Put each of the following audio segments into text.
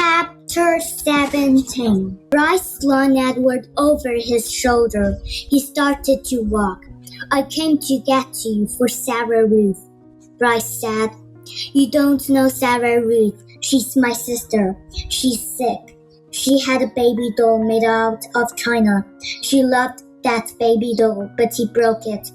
Chapter 17. Bryce slung Edward over his shoulder. He started to walk. I came to get you for Sarah Ruth, Bryce said. You don't know Sarah Ruth. She's my sister. She's sick. She had a baby doll made out of china. She loved that baby doll, but he broke it.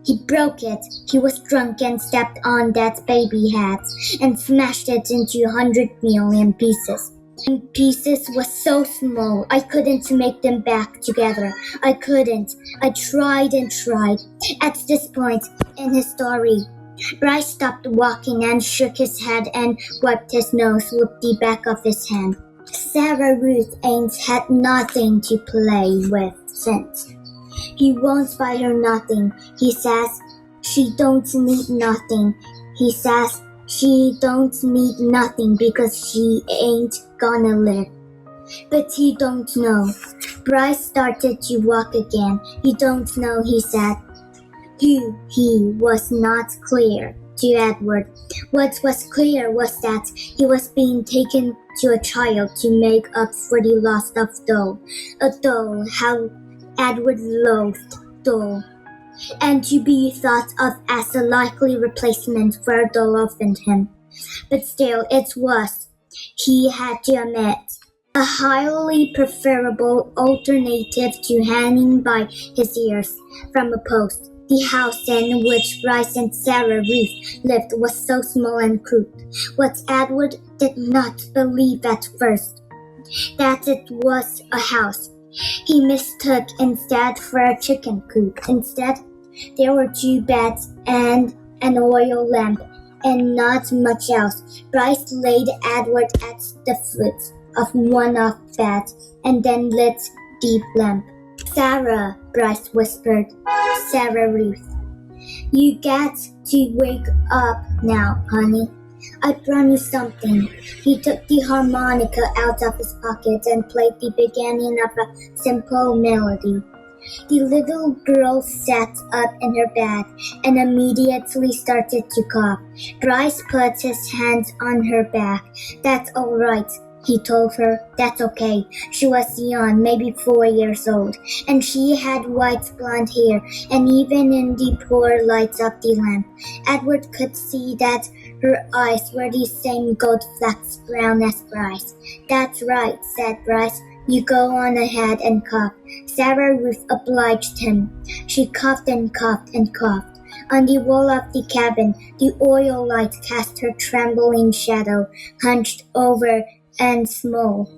He broke it. He was drunk and stepped on that baby head and smashed it into 100 million pieces. And pieces was so small, I couldn't make them back together. I couldn't. I tried and tried. At this point in his story, Bryce stopped walking and shook his head and wiped his nose with the back of his hand. Sarah Ruth ain't had nothing to play with since. He won't buy her nothing. He says she don't need nothing. He says she don't need nothing because she ain't gonna live. But he don't know. Bryce started to walk again. He don't know, he said. Who he was not clear to Edward. What was clear was that he was being taken to a child to make up for the loss of doll. A doll, how Edward loathed doll, and to be thought of as a likely replacement for a doll offended him. But still, it was, he had to admit, a highly preferable alternative to hanging by his ears from a post. The house in which Bryce and Sarah Ruth lived was so small and crude. What Edward did not believe at first, that it was a house. He mistook instead for a chicken coop. Instead, there were 2 beds and an oil lamp and not much else. Bryce laid Edward at the foot of one of the beds and then lit the lamp. Sarah, Bryce whispered. Sarah Ruth. You get to wake up now, honey. I promise something. He took the harmonica out of his pocket and played the beginning of a simple melody. The little girl sat up in her bed and immediately started to cough. Bryce put his hands on her back. That's all right, he told her. That's okay. She was young, maybe 4 years old, and she had white blonde hair, and even in the poor light of the lamp, Edward could see that her eyes were the same gold flecks brown as Bryce. That's right, said Bryce. You go on ahead and cough. Sarah Ruth obliged him. She coughed and coughed and coughed. On the wall of the cabin, the oil light cast her trembling shadow, hunched over and small.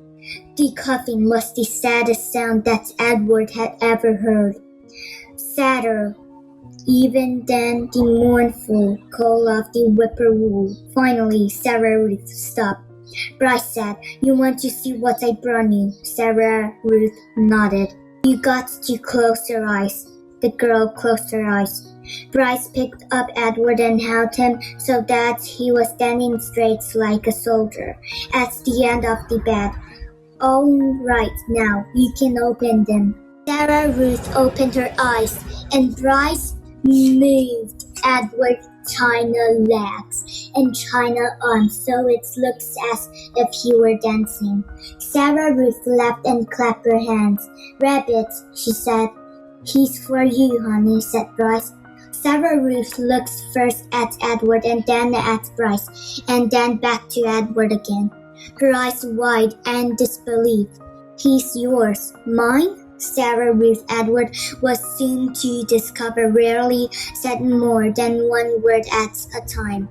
The coughing was the saddest sound that Edward had ever heard. Sadder even than the mournful call of the whippoorwill. Finally, Sarah Ruth stopped. Bryce said, You want to see what I brought you? Sarah Ruth nodded. You got to close your eyes. The girl closed her eyes. Bryce picked up Edward and held him so that he was standing straight like a soldier at the end of the bed. All right, now you can open them. Sarah Ruth opened her eyes, and Bryce moved Edward's china legs and china arms so it looks as if he were dancing. Sarah Ruth laughed and clapped her hands. Rabbit, she said. He's for you, honey, said Bryce. Sarah Ruth looked first at Edward and then at Bryce, and then back to Edward again, her eyes wide and disbelief. He's yours. Mine? Sarah Ruth Edward was soon to discover rarely said more than one word at a time.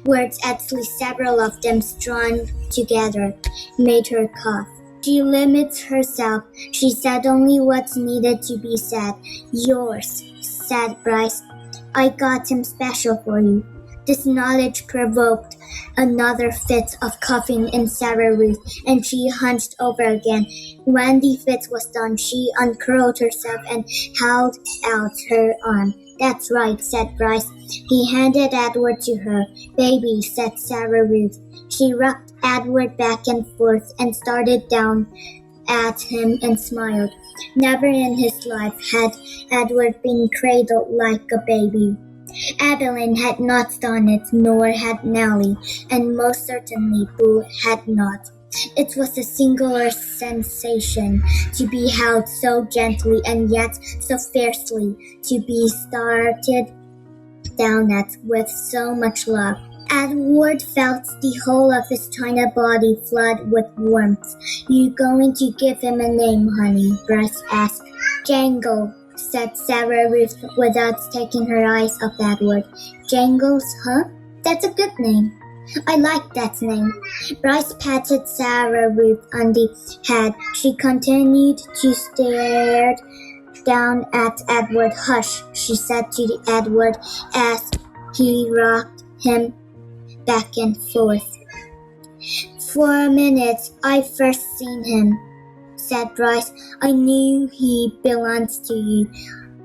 Words, at least several of them strung together, made her cough. She limits herself. She said only what needed to be said. Yours, said Bryce. I got him special for you. This knowledge provoked another fit of coughing in Sarah Ruth, and she hunched over again. When the fit was done, she uncurled herself and held out her arm. That's right, said Bryce. He handed Edward to her. Baby, said Sarah Ruth. She rocked Edward back and forth and started down at him and smiled. Never in his life had Edward been cradled like a baby. Evelyn had not done it, nor had Nellie, and most certainly Boo had not. It was a singular sensation to be held so gently and yet so fiercely, to be started down at with so much love. Edward felt the whole of his tiny body flood with warmth. "You going to give him a name, honey?" Bryce asked. "Jangle," said Sarah Ruth without taking her eyes off Edward. "Jangles, huh? That's a good name. I like that name." Bryce patted Sarah Ruth on the head. She continued to stare down at Edward. "Hush," she said to Edward as he rocked him back and forth. "For a minute I first seen him," said Bryce, "I knew he belonged to you.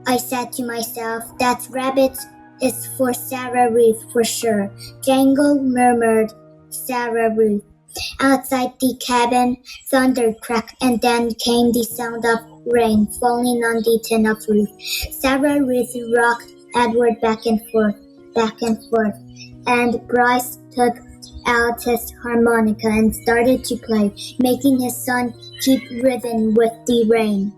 I said to myself, that rabbit is for Sarah Ruth for sure." "Jangle," murmured Sarah Ruth. Outside the cabin, thunder cracked, and then came the sound of rain falling on the tin of Ruth. Sarah Ruth rocked Edward back and forth, and Bryce took out his harmonica and started to play, making his son keep rhythm with the rain.